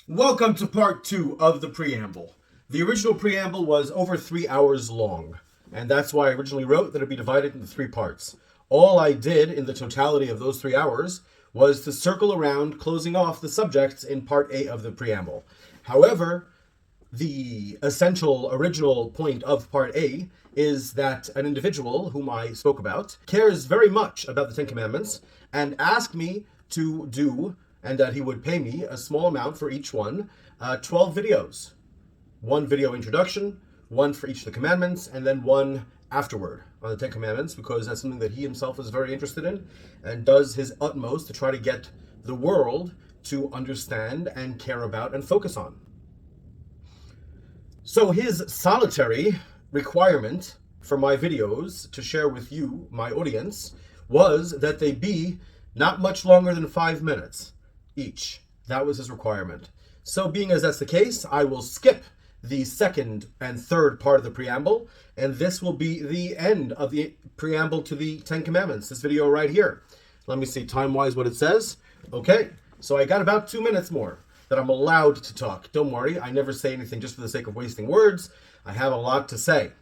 Welcome to part 2 of the preamble. The original preamble was over 3 hours long, and that's why I originally wrote that it'd be divided into 3 parts. All I did in the totality of those 3 hours was to circle around closing off the subjects in part A of the preamble. However, the essential original point of part A is that an individual whom I spoke about cares very much about the Ten Commandments and asked me to do, and that he would pay me a small amount for each one, 12 videos. One video introduction, one for each of the commandments, and then one afterward on the Ten Commandments, because that's something that he himself is very interested in and does his utmost to try to get the world to understand and care about and focus on. So his solitary requirement for my videos to share with you, my audience, was that they be not much longer than 5 minutes each. That was his requirement. So being as that's the case, I will skip the second and third part of the preamble, and this will be the end of the preamble to the Ten Commandments, this video right here. Let me see time-wise what it says. Okay, so I got about 2 minutes more that I'm allowed to talk. Don't worry, I never say anything just for the sake of wasting words. I have a lot to say.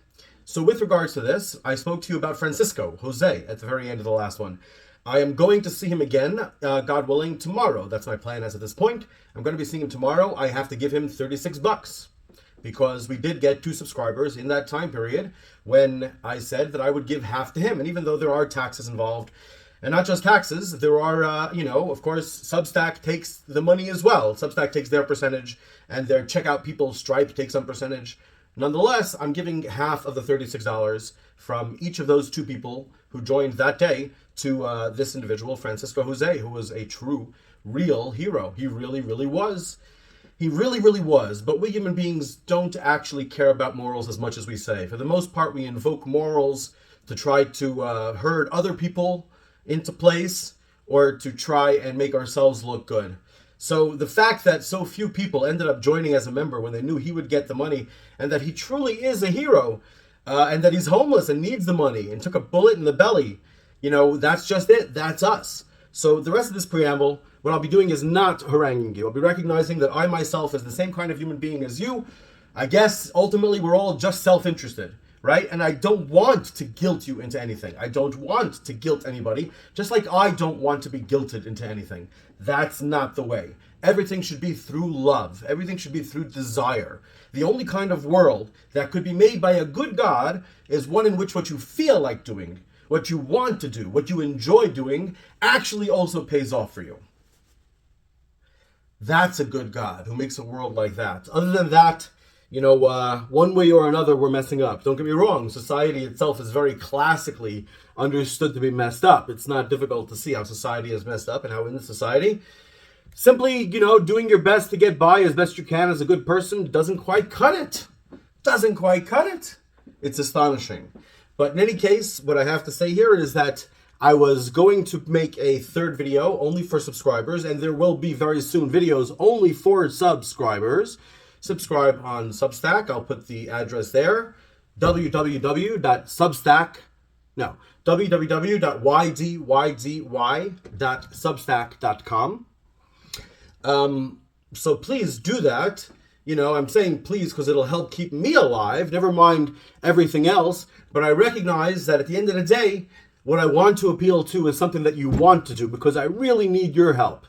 So with regards to this, I spoke to you about Francisco Jose at the very end of the last one. I am going to see him again, God willing, tomorrow. That's my plan as of this point. I'm going to be seeing him tomorrow. I have to give him $36 because we did get 2 subscribers in that time period when I said that I would give half to him. And even though there are taxes involved, and not just taxes, there are, of course, Substack takes the money as well. Substack takes their percentage, and their checkout people, Stripe, takes some percentage. Nonetheless, I'm giving half of the $36 from each of those 2 people who joined that day to this individual, Francisco Jose, who was a true, real hero. He really, really was. He really, really was. But we human beings don't actually care about morals as much as we say. For the most part, we invoke morals to try to herd other people into place or to try and make ourselves look good. So the fact that so few people ended up joining as a member when they knew he would get the money, and that he truly is a hero, and that he's homeless and needs the money and took a bullet in the belly, that's just it. That's us. So the rest of this preamble, what I'll be doing is not haranguing you. I'll be recognizing that I myself is the same kind of human being as you. I guess ultimately we're all just self-interested, right? And I don't want to guilt you into anything. I don't want to guilt anybody, just like I don't want to be guilted into anything. That's not the way. Everything should be through love. Everything should be through desire. The only kind of world that could be made by a good God is one in which what you feel like doing, what you want to do, what you enjoy doing, actually also pays off for you. That's a good God who makes a world like that. Other than that, one way or another, we're messing up. Don't get me wrong. Society itself is very classically understood to be messed up. It's not difficult to see how society is messed up and how in this society, simply, doing your best to get by as best you can as a good person doesn't quite cut it. Doesn't quite cut it. It's astonishing. But in any case, what I have to say here is that I was going to make a third video only for subscribers, and there will be very soon videos only for subscribers. Subscribe on Substack. I'll put the address there. www.ydydY.substack.com. So please do that. I'm saying please because it'll help keep me alive, never mind everything else. But I recognize that at the end of the day, what I want to appeal to is something that you want to do, because I really need your help.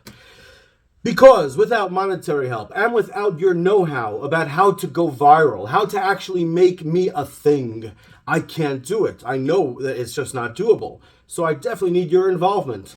Because without monetary help and without your know-how about how to go viral, how to actually make me a thing, I can't do it. I know that it's just not doable. So I definitely need your involvement.